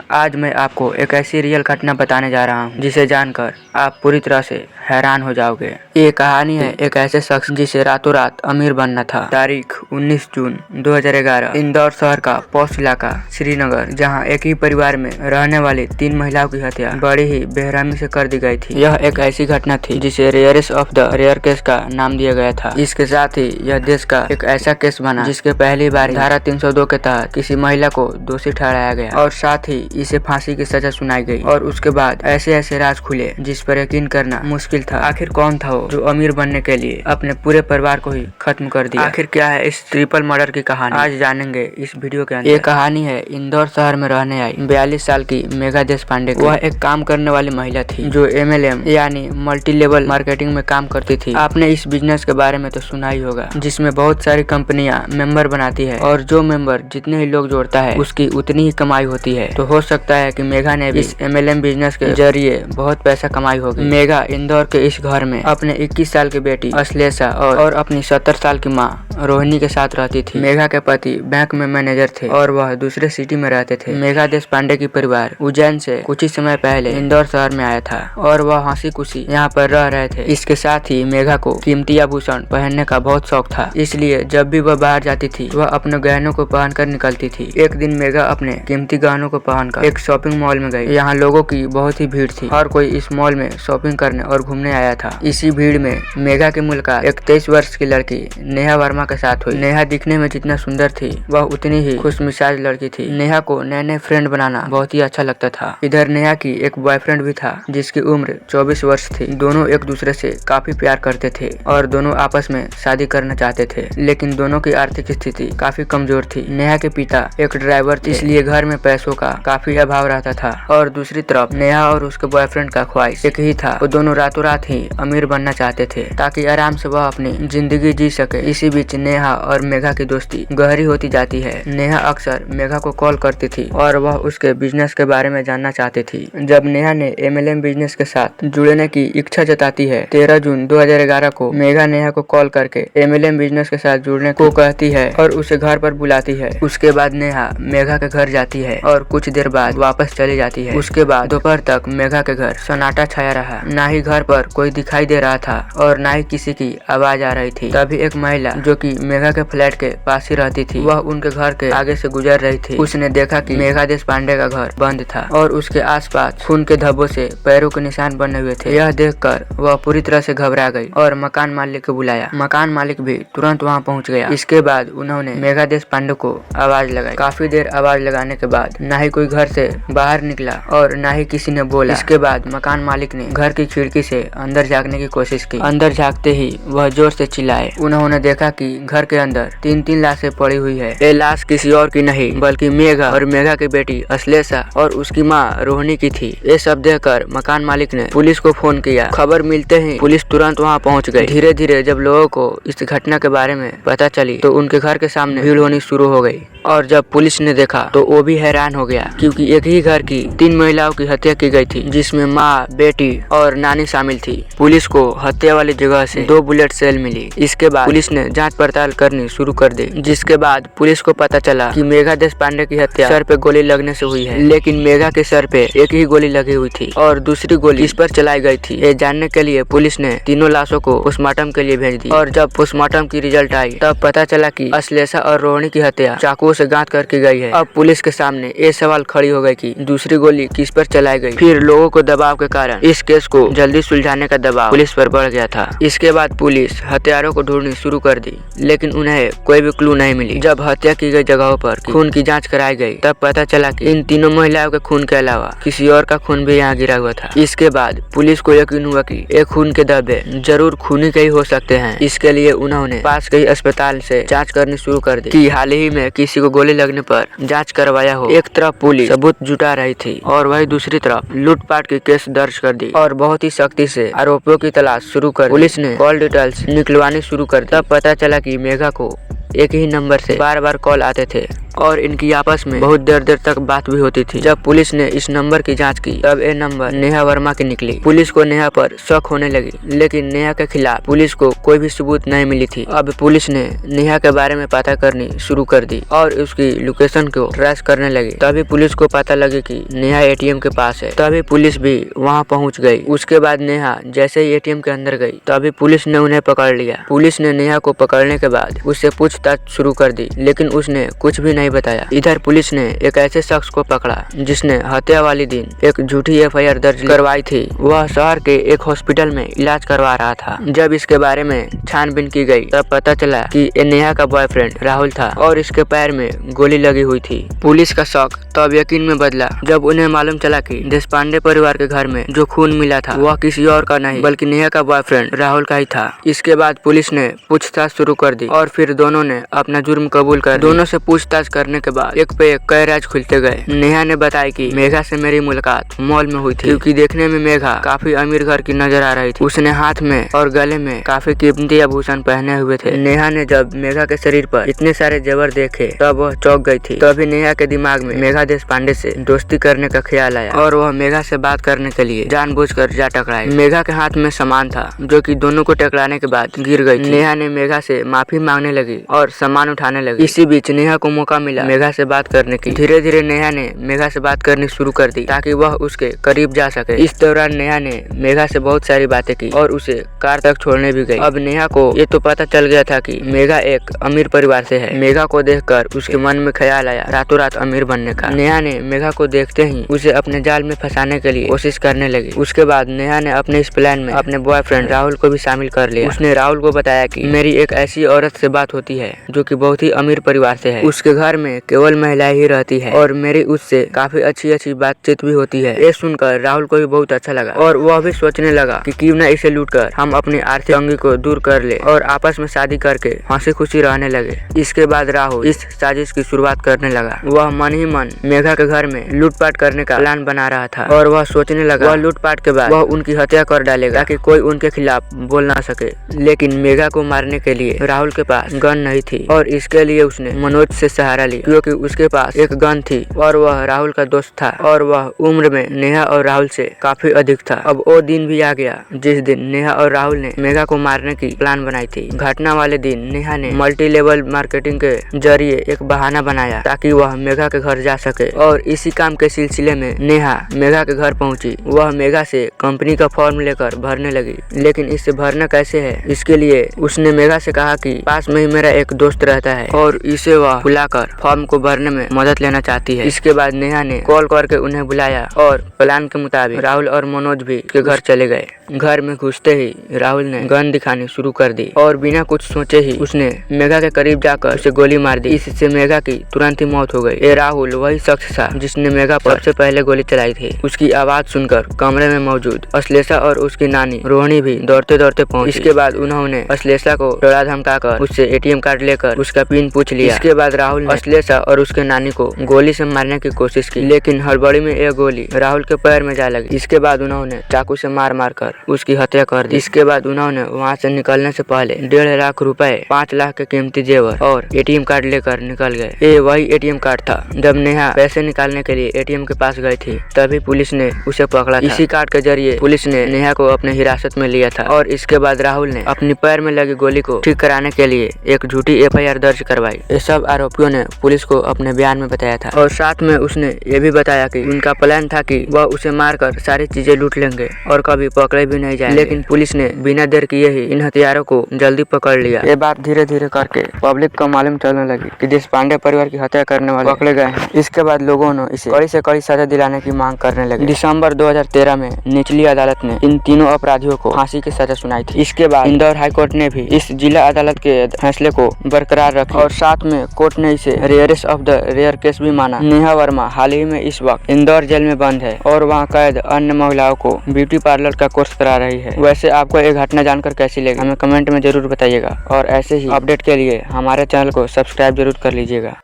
आज मैं आपको एक ऐसी रियल घटना बताने जा रहा हूँ जिसे जानकर आप पूरी तरह से हैरान हो जाओगे। ये कहानी है एक ऐसे शख्स जिसे रातों रात अमीर बनना था। तारीख 19 जून 2011, इंदौर शहर का पॉश इलाका श्रीनगर, जहाँ एक ही परिवार में रहने वाली 3 महिलाओं की हत्या बड़ी ही बेरहमी से कर दी गई थी। यह एक ऐसी घटना थी जिसे rarest of the rare case का नाम दिया गया था। इसके साथ ही यह देश का एक ऐसा केस बना जिसके पहली बार धारा 302 के तहत किसी महिला को दोषी ठहराया गया और साथ ही इसे फांसी की सजा सुनाई गई। और उसके बाद ऐसे ऐसे राज खुले जिस पर यकीन करना मुश्किल था। आखिर कौन था वो जो अमीर बनने के लिए अपने पूरे परिवार को ही खत्म कर दिया? आखिर क्या है इस ट्रिपल मर्डर की कहानी, आज जानेंगे इस वीडियो के अंदर। ये कहानी है इंदौर शहर में रहने आई 42 साल की मेघा देशपांडे की। वह एक काम करने वाली महिला थी जो MLM यानी मल्टी लेवल मार्केटिंग में काम करती थी। आपने इस बिजनेस के बारे में तो सुना ही होगा, जिसमें बहुत सारी कंपनियां मेंबर बनाती है और जो मेंबर जितने ही लोग जोड़ता है उसकी उतनी ही कमाई होती है। तो हो सकता है कि मेघा ने भी इस MLM बिजनेस के जरिए बहुत पैसा कमाई होगी। मेघा इंदौर के इस घर में अपने 21 साल की बेटी अश्लेषा और अपनी 70 साल की माँ रोहिणी के साथ रहती थी। मेघा के पति बैंक में मैनेजर थे और वह दूसरे सिटी में रहते थे। मेघा देशपांडे की परिवार उज्जैन से कुछ ही समय पहले इंदौर शहर में आया था और वह हंसी खुशी यहाँ पर रह रहे थे। इसके साथ ही मेघा को कीमती आभूषण पहनने का बहुत शौक था, इसलिए जब भी वह बाहर जाती थी वह अपने गहनों को पहनकर निकलती थी। एक दिन मेघा अपने कीमती गहनों को पहनकर एक शॉपिंग मॉल में गई। यहाँ लोगों की बहुत ही भीड़ थी और कोई इस मॉल में शॉपिंग करने और घूमने आया था। इसी भीड़ में मेघा की मुलाकात एक 23 वर्ष की लड़की नेहा वर्मा के साथ हुई। नेहा दिखने में जितना सुंदर थी वह उतनी ही खुशमिजाज लड़की थी। नेहा को नए नए फ्रेंड बनाना बहुत ही अच्छा लगता था। इधर नेहा की एक बॉयफ्रेंड भी था जिसकी उम्र 24 वर्ष थी। दोनों एक दूसरे से काफी प्यार करते थे और दोनों आपस में शादी करना चाहते थे, लेकिन दोनों की आर्थिक स्थिति काफी कमजोर थी। नेहा के पिता एक ड्राइवर थे, इसलिए घर में पैसों का काफी अभाव रहता था। और दूसरी तरफ नेहा और उसके बॉयफ्रेंड का ख्वाहिश एक ही था, वो दोनों रातों रात ही अमीर बनना चाहते थे ताकि आराम से वह अपनी जिंदगी जी सके। इसी बीच नेहा और मेघा की दोस्ती गहरी होती जाती है। नेहा अक्सर मेघा को कॉल करती थी और वह उसके बिजनेस के बारे में जानना चाहती थी। जब नेहा ने MLM बिजनेस के साथ जुड़ने की इच्छा जताती है, 13 जून 2011 को मेघा नेहा को कॉल करके MLM बिजनेस के साथ जुड़ने को कहती है और उसे घर पर बुलाती है। उसके बाद नेहा मेघा के घर जाती है और कुछ देर बाद वापस चली जाती है। उसके बाद दोपहर तक मेघा के घर सन्नाटा छाया रहा। ना ही घर पर कोई दिखाई दे रहा था और ना ही किसी की आवाज आ रही थी। तभी एक महिला जो कि मेघा के फ्लैट के पास ही रहती थी, वह उनके घर के आगे से गुजर रही थी। उसने देखा कि मेघा देशपांडे का घर बंद था और उसके आसपास खून के धब्बों से पैरों के निशान बने हुए थे। यह देखकर वह पूरी तरह से घबरा गई और मकान मालिक को बुलाया। मकान मालिक भी तुरंत वहां पहुंच गया। इसके बाद उन्होंने मेघा देशपांडे को आवाज लगाई। काफी देर आवाज लगाने के बाद ना ही कोई घर से बाहर निकला और ना ही किसी ने बोला। इसके बाद मकान मालिक ने घर की खिड़की से अंदर झांकने की कोशिश की। अंदर झांकते ही वह जोर से चिल्लाए। उन्होंने देखा कि घर के अंदर 3 लाशें पड़ी हुई है। ये लाश किसी और की नहीं बल्कि मेघा और मेघा की बेटी अश्लेषा और उसकी माँ रोहिणी की थी। ये सब देखकर मकान मालिक ने पुलिस को फोन किया। खबर मिलते ही पुलिस तुरंत वहाँ पहुँच गई। धीरे धीरे जब लोगों को इस घटना के बारे में पता चली तो उनके घर के सामने भीड़ होनी शुरू हो गई और जब पुलिस ने देखा तो वो भी हैरान हो गया, क्योंकि एक ही घर की 3 महिलाओं की हत्या की गई थी, जिसमें माँ, बेटी और नानी शामिल थी। पुलिस को हत्या वाली जगह से 2 बुलेट सेल मिली। इसके बाद पुलिस ने जांच पड़ताल करनी शुरू कर दी, जिसके बाद पुलिस को पता चला कि मेघा देशपांडे की हत्या सर पे गोली लगने से हुई है, लेकिन मेघा के सर पे एक ही गोली लगी हुई थी और दूसरी गोली इस पर चलाई गई थी। ये जानने के लिए पुलिस ने तीनों लाशों को पोस्टमार्टम के लिए भेज दी और जब पोस्टमार्टम की रिजल्ट आई तब पता चला कि अश्लेषा और रोहिणी की हत्या चाकुओं से गांठ कर की गई है। अब पुलिस के सामने ये सवाल खड़ी हो गई कि दूसरी गोली किस पर चलाई गई। फिर लोगों को दबाव के कारण इस केस को जल्दी सुलझाने का दबाव पुलिस पर बढ़ गया था। इसके बाद पुलिस हत्यारों को ढूंढनी शुरू कर दी, लेकिन उन्हें कोई भी क्लू नहीं मिली। जब हत्या की गई जगहों पर खून की जांच कराई गई तब पता चला कि इन तीनों महिलाओं के खून के अलावा किसी और का खून भी यहाँ गिरा हुआ था। इसके बाद पुलिस को यकीन हुआ कि ये खून के धब्बे जरूर खूनी के ही हो सकते हैं। इसके लिए उन्होंने पास के ही अस्पताल से जांच करनी शुरू कर दी कि हाल ही में किसी को गोली लगने पर जांच करवाया हो। एक तरफ पुलिस सबूत जुटा रही थी और वही दूसरी तरफ लूटपाट की केस दर्ज कर दी और बहुत ही सख्ती से आरोपियों की तलाश शुरू कर। पुलिस ने कॉल डिटेल्स निकलवानी शुरू कर। तब पता चला कि मेघा को एक ही नंबर से बार बार कॉल आते थे और इनकी आपस में बहुत देर देर तक बात भी होती थी। जब पुलिस ने इस नंबर की जाँच की तब ये नंबर नेहा वर्मा की निकली। पुलिस को नेहा पर शक होने लगी, लेकिन नेहा के खिलाफ पुलिस को कोई भी सबूत नहीं मिली थी। अब पुलिस ने नेहा के बारे में पता करनी शुरू कर दी और उसकी लोकेशन को ट्रेस करने लगी। तभी पुलिस को पता लगे कि नेहा एटीएम के पास है। तभी पुलिस भी वहां पहुंच गई। उसके बाद नेहा जैसे ही एटीएम के अंदर गई तभी पुलिस ने उन्हें पकड़ लिया। पुलिस ने नेहा को पकड़ने के बाद उससे पूछताछ शुरू कर दी, लेकिन उसने कुछ भी नहीं बताया। इधर पुलिस ने एक ऐसे शख्स को पकड़ा जिसने हत्या वाले दिन एक झूठी एफआईआर दर्ज करवाई थी। वह शहर के एक हॉस्पिटल में इलाज करवा रहा था। जब इसके बारे में छानबीन की गई तब पता चला कि ये नेहा का बॉयफ्रेंड राहुल था और इसके पैर में गोली लगी हुई थी। पुलिस का शक तब यकीन में बदला जब उन्हें मालूम चला कि देशपांडे परिवार के घर में जो खून मिला था वह किसी और का नहीं बल्कि नेहा का बॉयफ्रेंड राहुल का ही था। इसके बाद पुलिस ने पूछताछ शुरू कर दी और फिर दोनों ने अपना जुर्म कबूल कर। दोनों से पूछताछ करने के बाद एक पे एक कई राज खुलते गए। नेहा ने बताया कि मेघा से मेरी मुलाकात मॉल में हुई थी, क्योंकि देखने में मेघा काफी अमीर घर की नजर आ रही थी। उसने हाथ में और गले में काफी कीमती आभूषण पहने हुए थे। नेहा ने जब मेघा के शरीर पर इतने सारे जेवर देखे तब वह चौंक गई थी। तभी नेहा के दिमाग में मेघा देशपांडे से दोस्ती करने का ख्याल आया और वह मेघा से बात करने के लिए जानबूझकर जा टकराई। मेघा के हाथ में सामान था जो कि दोनों को टकराने के बाद गिर गई थी। नेहा ने मेघा से माफी मांगने लगी और सामान उठाने लगी। इसी बीच नेहा को मौका मिला मेघा से बात करने की। धीरे धीरे नेहा ने मेघा से बात करनी शुरू कर दी ताकि वह उसके करीब जा सके। इस दौरान नेहा ने मेघा से बहुत सारी बातें की और उसे कार तक छोड़ने भी गई। अब नेहा को ये तो पता चल गया था कि मेघा एक अमीर परिवार से है। मेघा को देखकर उसके मन में ख्याल आया रातों रात अमीर बनने का। नेहा ने मेघा को देखते ही उसे अपने जाल में फंसाने के लिए कोशिश करने लगी। उसके बाद नेहा ने अपने इस प्लान में अपने बॉयफ्रेंड राहुल को भी शामिल कर लिया। उसने राहुल को बताया कि मेरी एक ऐसी औरत से बात होती है जो कि बहुत ही अमीर परिवार से है। उसके घर में केवल महिलाएं ही रहती है और मेरी उससे काफी अच्छी बातचीत भी होती है। ये सुनकर राहुल को भी बहुत अच्छा लगा और वह भी सोचने लगा कि क्यों न इसे लूटकर हम अपनी आर्थिक तंगी को दूर कर ले और आपस में शादी करके हंसी खुशी रहने लगे। इसके बाद राहुल इस साजिश की शुरुआत करने लगा। वह मन ही मन मेघा के घर में लूटपाट करने का प्लान बना रहा था और वह सोचने लगा वह लूटपाट के बाद वह उनकी हत्या कर डालेगा ताकि कोई उनके खिलाफ बोल ना सके। लेकिन मेघा को मारने के लिए राहुल के पास गन नहीं थी और इसके लिए उसने मनोज से सहारा लिया, क्योंकि उसके पास एक गन थी और वह राहुल का दोस्त था और वह उम्र में नेहा और राहुल से काफी अधिक था। अब वो दिन भी आ गया जिस दिन नेहा और राहुल ने मेघा को मारने की प्लान बनाई थी। घटना वाले दिन नेहा ने मल्टी लेवल मार्केटिंग के जरिए एक बहाना बनाया ताकि वह मेघा के घर जा सके और इसी काम के सिलसिले में नेहा मेघा के घर पहुंची। वह मेघा से कंपनी का फॉर्म लेकर भरने लगी, लेकिन इससे भरना कैसे है इसके लिए उसने मेघा से कहा कि पास में ही मेरा एक दोस्त रहता है और इसे वह बुलाकर फॉर्म को भरने में मदद लेना चाहती है। इसके बाद नेहा ने कॉल करके उन्हें बुलाया और प्लान के मुताबिक राहुल और मनोज भी के घर चले गए। घर में घुसते ही राहुल ने गन दिखानी शुरू कर दी और बिना कुछ सोचे ही उसने मेघा के करीब जाकर उसे गोली मार दी। इससे मेघा की तुरंत ही मौत हो गई। ये राहुल वही शख्स था जिसने मेघा पर सबसे पहले गोली चलाई थी। उसकी आवाज सुनकर कमरे में मौजूद अश्लेषा और उसकी नानी रोहिणी भी दौड़ते दौड़ते पहुंची। इसके बाद उन्होंने अश्लेषा को डरा धमकाकर उससे एटीएम कार्ड लेकर उसका पिन पूछ लिया। इसके बाद राहुल ने अश्लेषा और उसके नानी को गोली से मारने की कोशिश की, लेकिन हड़बड़ी में एक गोली राहुल के पैर में जा लगी। इसके बाद उन्होंने चाकू से मार कर उसकी हत्या कर दी। इसके बाद उन्होंने वहाँ से निकलने से पहले 1.5 लाख रुपए, 5 लाख के कीमती जेवर और एटीएम कार्ड लेकर निकल गए। ये वही एटीएम कार्ड था। जब नेहा पैसे निकालने के लिए एटीएम के पास गई थी तभी पुलिस ने उसे पकड़ा था। इसी कार्ड के जरिए पुलिस ने नेहा को अपने हिरासत में लिया था और इसके बाद राहुल ने अपनी पैर में लगी गोली को ठीक कराने के लिए एक झूठी एफआईआर दर्ज करवाई। ये सब आरोपियों ने पुलिस को अपने बयान में बताया था और साथ में उसने ये भी बताया कि उनका प्लान था कि वह उसे मारकर सारी चीजें लूट लेंगे और कभी पकड़े भी नहीं जाएंगे। लेकिन पुलिस ने बिना देर किए ही इन हथियारों को जल्दी पकड़ लिया। ये बात धीरे धीरे करके पब्लिक को मालूम चलने लगी कि देशपांडे परिवार की हत्या करने वाले पकड़े गए हैं। इसके बाद लोगों ने इसे कड़ी से कड़ी सजा दिलाने की मांग करने लगे। दिसंबर 2013 में निचली अदालत ने इन तीनों अपराधियों को फांसी की सजा सुनाई थी। इसके बाद इंदौर हाईकोर्ट ने भी इस जिला अदालत के फैसले को बरकरार रखा और साथ में कोर्ट ने इसे rarest of the rare case भी माना। नेहा वर्मा हाल ही में इस वक्त इंदौर जेल में बंद है और वहाँ कैद अन्य महिलाओं को ब्यूटी पार्लर का कोर्स करा रही है। वैसे आपको ये घटना जानकर कैसी लगी हमें कमेंट में जरूर बताइएगा और ऐसे ही अपडेट के लिए हमारे चैनल को सब्सक्राइब जरूर कर लीजिएगा।